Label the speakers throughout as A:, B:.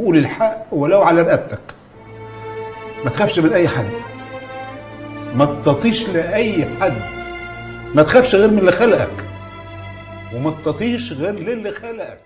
A: وقول الحق ولو على رقبتك. ما تخافش من اي حد، ما تطيش لاي حد، ما تخافش غير من اللي خلقك، وما تطيش غير للي خلقك.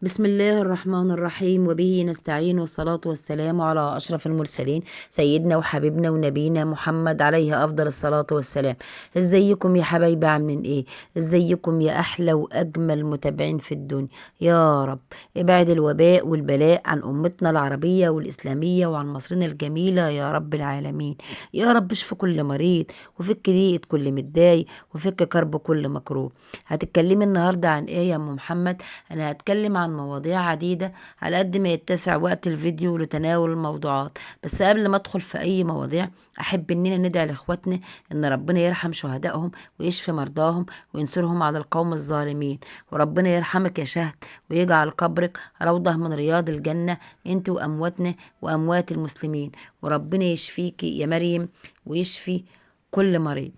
B: بسم الله الرحمن الرحيم، وبه نستعين، والصلاة والسلام على أشرف المرسلين سيدنا وحبيبنا ونبينا محمد عليه أفضل الصلاة والسلام. ازيكم يا حبايبي؟ عاملين ايه؟ ازيكم يا أحلى وأجمل متابعين في الدنيا؟ يا رب ابعد الوباء والبلاء عن أمتنا العربية والإسلامية وعن مصرنا الجميلة يا رب العالمين. يا رب اشف كل مريض، وفك ضيقة كل متضايق، وفك كرب كل مكروه. هتتكلمي النهاردة عن ايه يا أم محمد؟ أنا هتكلم عن مواضيع عديدة على قد ما يتسع وقت الفيديو لتناول الموضوعات. بس قبل ما ادخل في اي مواضيع، احب اننا ندعي لاخواتنا ان ربنا يرحم شهدائهم ويشفي مرضاهم وينصرهم على القوم الظالمين. وربنا يرحمك يا شهد ويجعل قبرك روضة من رياض الجنة، انت وامواتنا واموات المسلمين. وربنا يشفيكي يا مريم ويشفي كل مريض.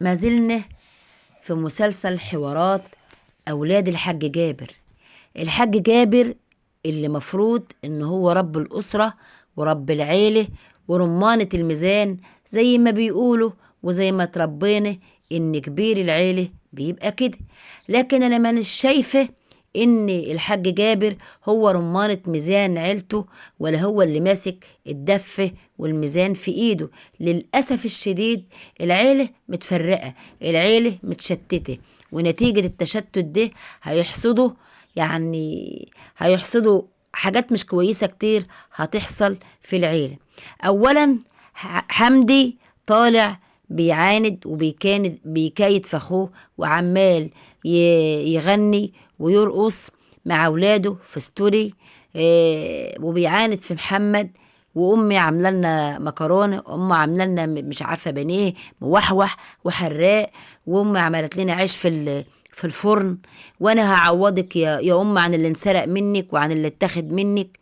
B: ما زلنا في مسلسل حوارات أولاد الحاج جابر. الحاج جابر اللي مفروض إن هو رب الأسرة ورب العيلة ورمانة الميزان زي ما بيقولوا، وزي ما تربينا إن كبير العيلة بيبقى كده. لكن أنا مانيش شايفة إن الحاج جابر هو رمانة ميزان عيلته، ولا هو اللي ماسك الدفة والميزان في إيده. للأسف الشديد العيلة متفرقة، العيلة متشتتة، ونتيجة التشتت ده هيحصدوا هيحصدوا حاجات مش كويسة كتير هتحصل في العيلة. أولا حمدي طالع بيعاند بيكايد في أخوه، وعمال يغني ويرقص مع أولاده في ستوري، وبيعاند في محمد. وامي عامله لنا مكرونه، امي عامله لنا مش عارفه بانيه موحوح وحراق، وامي عملت لنا عيش في الفرن، وانا هعوضك يا ام عن اللي انسرق منك وعن اللي اتاخد منك.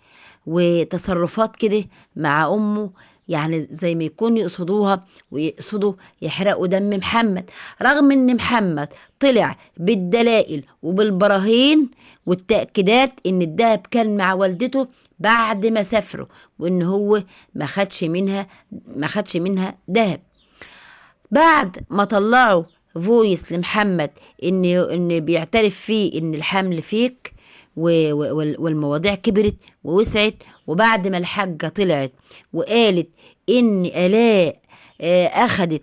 B: وتصرفات كده مع امه، يعني زي ما يكون يقصدوها ويقصدوا يحرقوا دم محمد، رغم ان محمد طلع بالدلائل وبالبراهين والتأكيدات ان الدهب كان مع والدته بعد ما سافروا، وان هو ما خدش منها دهب. بعد ما طلعوا فويس لمحمد ان بيعترف فيه ان الحمل فيك، والمواضيع كبرت ووسعت. وبعد ما الحاجة طلعت وقالت ان آلاء اخدت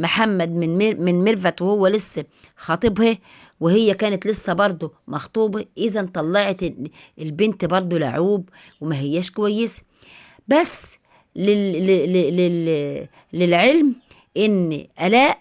B: محمد من ميرفت وهو لسه خاطبها، وهي كانت لسه برضه مخطوبة، اذا طلعت البنت برضه لعوب وما هياش كويس. بس للعلم ان آلاء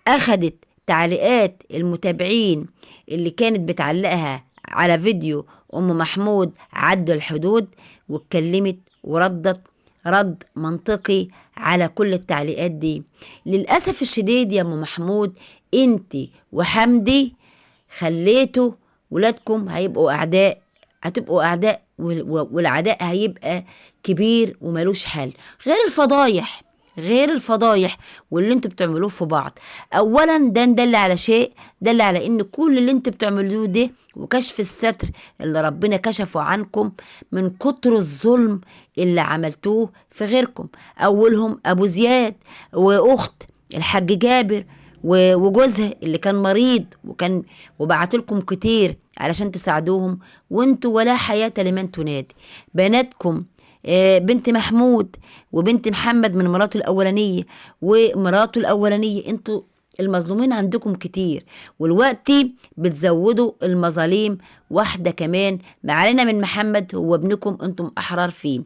B: أخدت تعليقات المتابعين اللي كانت بتعلقها على فيديو أم محمود عد الحدود، واتكلمت وردت رد منطقي على كل التعليقات دي. للأسف الشديد يا أم محمود، انت وحمدي خليتوا ولادكم هتبقوا أعداء، والعداء هيبقى كبير وملوش حل. غير الفضايح واللي انتوا بتعملوه في بعض. اولا ده دل على شيء، دل على ان كل اللي انتوا بتعملوه ده وكشف الستر اللي ربنا كشفه عنكم من كتر الظلم اللي عملتوه في غيركم. اولهم ابو زياد واخت الحاج جابر وجوزها اللي كان مريض، وبعتلكم كتير علشان تساعدوهم، وانتوا ولا حياة لمن تنادي. بناتكم بنت محمود وبنت محمد من مراته الأولانية ومراته الأولانية، انتوا المظلومين عندكم كتير، والوقت بتزودوا المظاليم. واحدة كمان ما علينا من محمد، هو ابنكم، انتم أحرار فيه.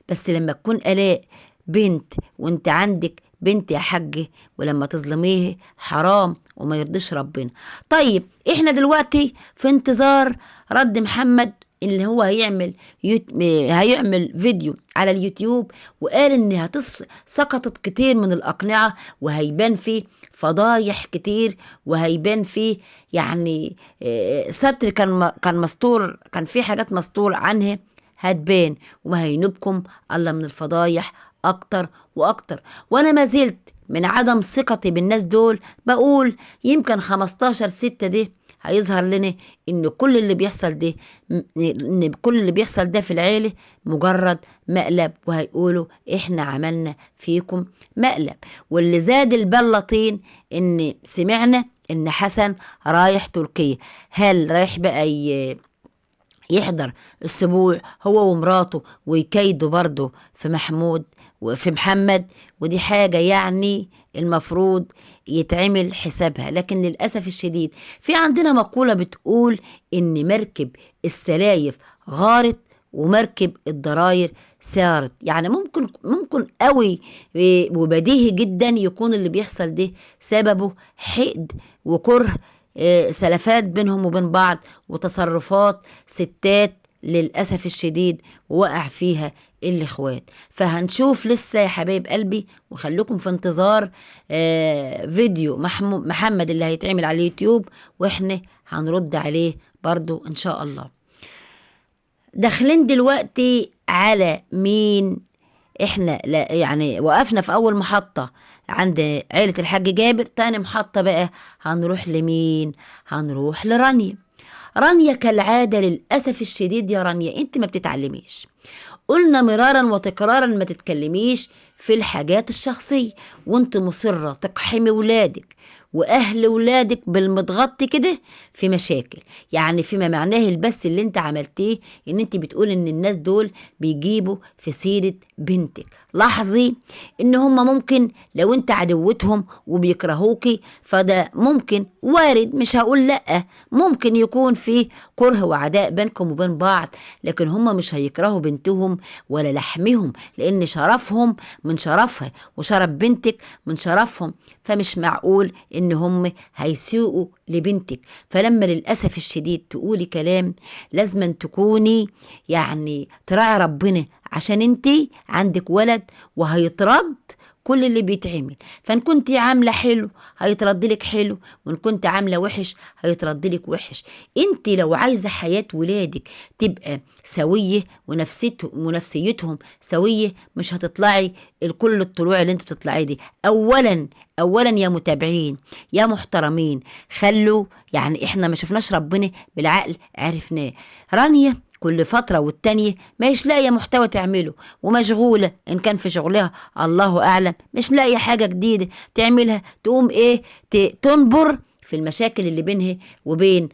B: بس لما تكون آلاء بنت وانت عندك بنت يا حاج، ولما تظلميه حرام وما يرضيش ربنا. طيب احنا دلوقتي في انتظار رد محمد اللي هو هيعمل فيديو على اليوتيوب، وقال ان سقطت كتير من الأقنعة، وهيبان فيه فضايح كتير، وهيبان فيه ستر كان مستور، كان فيه حاجات مستور عنها هتبان، وما هينوبكم الله من الفضايح اكتر واكتر. وانا ما زلت من عدم ثقتي بالناس دول بقول يمكن 15/6 دي هيظهر لنا ان كل اللي بيحصل ده ان كل اللي بيحصل ده في العيلة مجرد مقلب، وهيقولوا احنا عملنا فيكم مقلب. واللي زاد البلاطين ان سمعنا ان حسن رايح تركيا. هل رايح بقى يحضر السبوع هو ومراته ويكيدوا برضه في محمود وفي محمد؟ ودي حاجة يعني المفروض يتعمل حسابها. لكن للأسف الشديد في عندنا مقولة بتقول إن مركب السلايف غارت ومركب الضراير سارت. يعني ممكن قوي وبديهي جدا يكون اللي بيحصل ده سببه حقد وكره سلفات بينهم وبين بعض، وتصرفات ستات للأسف الشديد وقع فيها الإخوات. فهنشوف لسه يا حبايب قلبي، وخليكم في انتظار فيديو محمد اللي هيتعمل على اليوتيوب، وإحنا هنرد عليه برضو إن شاء الله. داخلين دلوقتي على مين؟ احنا لا يعني وقفنا في اول محطة عند عيلة الحاج جابر. تاني محطة بقى هنروح لمين؟ هنروح لرانيا. رانيا كالعادة للأسف الشديد يا رانيا انت ما بتتعلميش. قلنا مرارا وتكرارا ما تتكلميش في الحاجات الشخصية، وانت مصرة تقحمي ولادك واهل ولادك بالمتغطي كده في مشاكل. يعني فيما معناه البث اللي انت عملتيه ان انت بتقول ان الناس دول بيجيبوا في سيرة بنتك. لاحظي ان هم ممكن لو انت عدوتهم وبيكرهوكي فده ممكن وارد، مش هقول لأ، ممكن يكون في كره وعداء بينكم وبين بعض، لكن هم مش هيكرهوا بنتهم ولا لحمهم، لان شرفهم من شرفها وشرف بنتك من شرفهم. فمش معقول ان هم هيسيئوا لبنتك. فلما للأسف الشديد تقولي كلام لازم تكوني يعني تراعي ربنا، عشان انتي عندك ولد وهيترد كل اللي بيتعمل. فان كنتي عامله حلو هيتردلك حلو، وان كنت عامله وحش هيتردلك وحش. انت لو عايزه حياه ولادك تبقى سويه ونفسيتهم سويه، مش هتطلعي الكل الطلوع اللي انت بتطلعيه دي. اولا يا متابعين يا محترمين، خلوا يعني احنا ما شفناش ربنا بالعقل عرفناه. رانيا كل فترة والتانية مش لاقية محتوى تعمله، ومشغولة إن كان في شغلها الله أعلم، مش لاقية حاجة جديدة تعملها، تقوم إيه تنبر في المشاكل اللي بينها وبين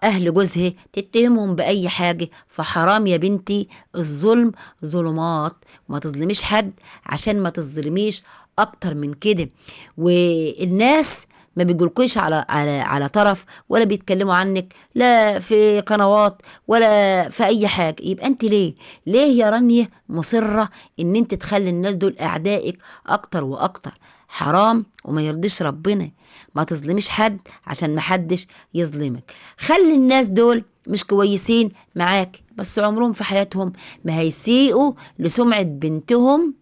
B: أهل جوزها، تتهمهم بأي حاجة. فحرام يا بنتي، الظلم ظلمات، وما تظلميش حد عشان ما تظلميش أكتر من كده. والناس ما بيجولكوش على طرف، ولا بيتكلموا عنك لا في قنوات ولا في اي حاجه. يبقى انت ليه يا رانيا مصره ان انت تخلي الناس دول اعدائك اكتر واكتر؟ حرام وما يرضيش ربنا. ما تظلميش حد عشان ما حدش يظلمك. خلي الناس دول مش كويسين معاك، بس عمرهم في حياتهم ما هيسيئوا لسمعه بنتهم،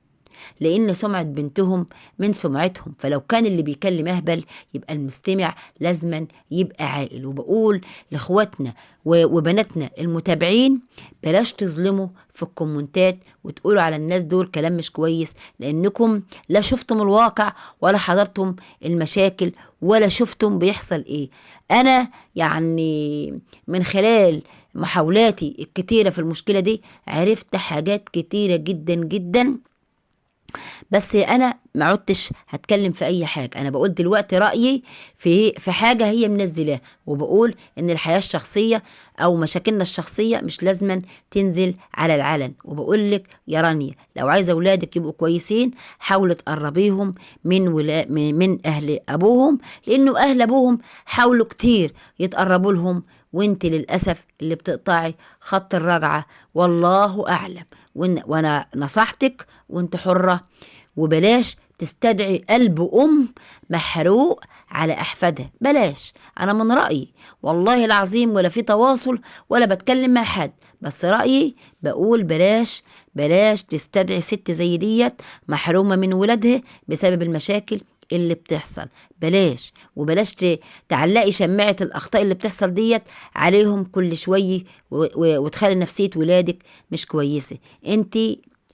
B: لأن سمعة بنتهم من سمعتهم. فلو كان اللي بيكلم أهبل يبقى المستمع لازما يبقى عاقل. وبقول لإخواتنا وبناتنا المتابعين، بلاش تظلموا في الكومنتات وتقولوا على الناس دول كلام مش كويس، لأنكم لا شفتم الواقع ولا حضرتم المشاكل ولا شفتم بيحصل إيه. أنا يعني من خلال محاولاتي الكتيرة في المشكلة دي عرفت حاجات كتيرة جدا جدا، بس انا ما عدتش هتكلم في اي حاجه. انا بقول دلوقتي رايي في حاجه هي منزلاه، وبقول ان الحياه الشخصيه او مشاكلنا الشخصيه مش لازما تنزل على العلن. وبقول لك يا رانيا، لو عايزه اولادك يبقوا كويسين حاولوا تقربيهم من اهل ابوهم، لانه اهل ابوهم حاولوا كتير يتقربوا لهم، وانت للاسف اللي بتقطعي خط الرجعه. والله اعلم. وانا نصحتك وانت حره، وبلاش تستدعي قلب محروق على احفادها. بلاش. انا من رايي والله العظيم، ولا في تواصل ولا بتكلم مع حد، بس رايي بقول بلاش تستدعي ست زي ديت محرومه من ولادها بسبب المشاكل اللي بتحصل. بلاش. وبلاش تعلقي شماعة الأخطاء اللي بتحصل ديت عليهم كل شوية وتخلي نفسية ولادك مش كويسة. انت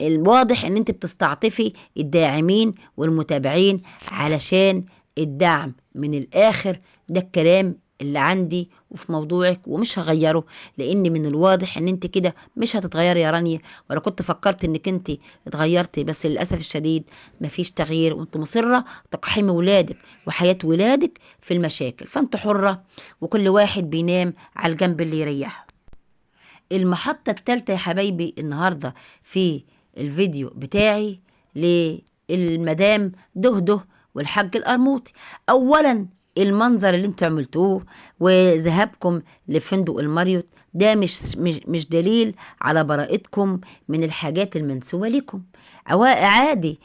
B: الواضح ان انت بتستعطفي الداعمين والمتابعين علشان الدعم. من الآخر ده الكلام اللي عندي وفي موضوعك ومش هغيره، لان من الواضح ان انت كده مش هتتغيري يا رانيا، ولا كنت فكرت انك انت اتغيرتي، بس للاسف الشديد مفيش تغيير، وانت مصره تقحمي ولادك وحياه ولادك في المشاكل. فانت حره، وكل واحد بينام على الجنب اللي يريحه. المحطة التالتة يا حبايبي النهاردة في الفيديو بتاعي للمدام دهده والحاج القرموطي. أولا المنظر اللي انتوا عملتوه وذهابكم لفندق الماريوت ده مش دليل على براءتكم من الحاجات المنسوبة لكم. أو عادي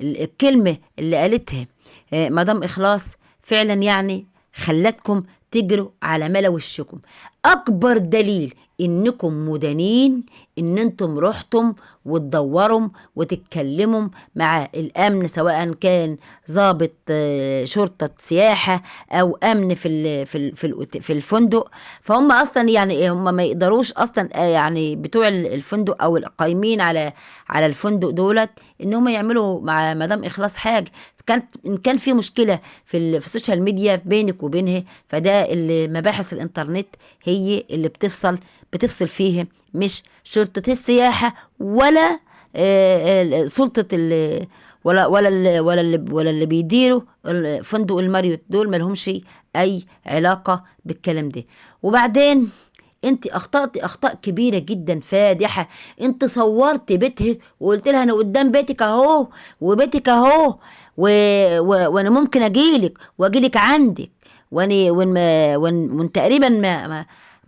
B: الكلمة اللي قالتها مدام إخلاص فعلا يعني خلتكم تجروا على ملا وشكم. اكبر دليل انكم مدانين ان انتم رحتم وتدوروا وتتكلموا مع الامن، سواء كان ضابط شرطة سياحة او امن في الفندق. فهم اصلا يعني هم ما يقدروش اصلا يعني بتوع الفندق او القايمين على الفندق دولت ان هم يعملوا مع مدام اخلاص حاجة. ان كان في مشكلة في السوشيال ميديا بينك وبينها، فده اللي مباحث الانترنت هي اللي بتفصل فيه، مش شرطة السياحة ولا سلطة ولا اللي بيديروا فندق الماريوت. دول ملهمش اي علاقة بالكلام ده. وبعدين انت اخطأتي اخطاء كبيرة جدا فادحة. انت صورت بيتها وقلت لها انا قدام بيتك اهو وبيتك اهو وانا ممكن واجيلك عندك، وان تقريبا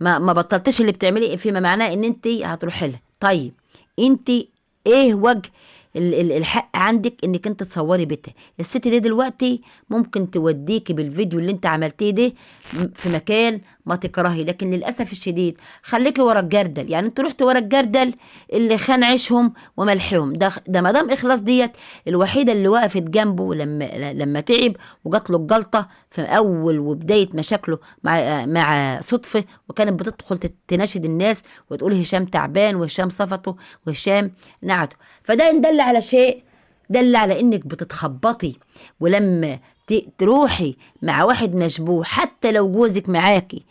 B: ما بطلتش اللي بتعمليه، فيما معناه ان انت هتروحي لها. طيب انت ايه وجه الحق عندك انك انت تصوري بيتها؟ الست دي دلوقتي ممكن توديكي بالفيديو اللي انت عملتيه ده في مكان ما تكرهي، لكن للاسف الشديد خليكي ورا الجردل. يعني انتوا رحتوا ورا الجردل اللي خان عيشهم وملحهم. ده مدام اخلاص ديت الوحيده اللي وقفت جنبه لما تعب وجات له الجلطه في اول وبدايه مشاكله مع صدفه، وكانت بتدخل تناشد الناس وتقول هشام تعبان وهشام صفته وهشام نعته. فده إن دل على شيء، دل على انك بتتخبطي. ولما تروحي مع واحد مشبوه حتى لو جوزك معاكي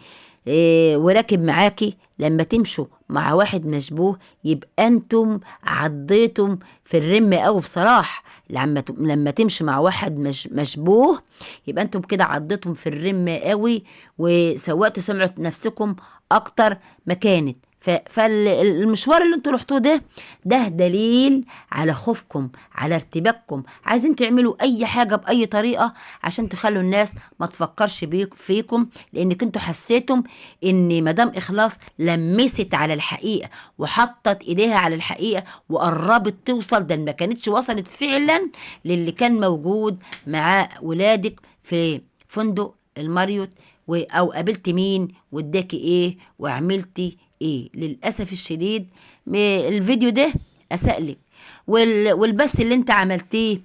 B: وراكب معاكي، لما تمشوا مع واحد مشبوه يبقى انتم عضيتم في الرم قوي بصراحة. لما تمشي مع واحد مشبوه يبقى انتم كده عضيتم في الرم قوي وسوقتوا سمعة نفسكم اكتر ما كانت. فالمشوار اللي انتوا رحتوه ده دليل على خوفكم، على ارتباككم. عايزين تعملوا اي حاجة باي طريقة عشان تخلوا الناس ما تفكرش فيكم، لانك انتوا حسيتم ان مدام اخلاص لمست على الحقيقة وحطت ايديها على الحقيقة وقربت توصل. ده ما كانتش وصلت فعلا للي كان موجود مع ولادك في فندق الماريوت، او قابلت مين واداكي ايه وعملتي ايه. للاسف الشديد الفيديو ده اساء لك، والبث اللي انت عملتيه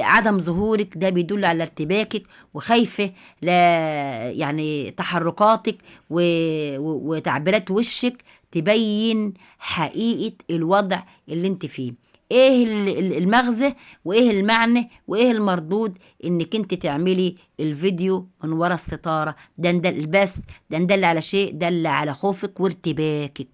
B: عدم ظهورك ده بيدل على ارتباكك وخايفة لا يعني تحركاتك وتعبيرات وشك تبين حقيقة الوضع اللي انت فيه. ايه المغزى وايه المعنى وايه المردود انك انت تعملي الفيديو من ورا الستارة؟ ده البث ده دل على شيء، دل على خوفك وارتباكك.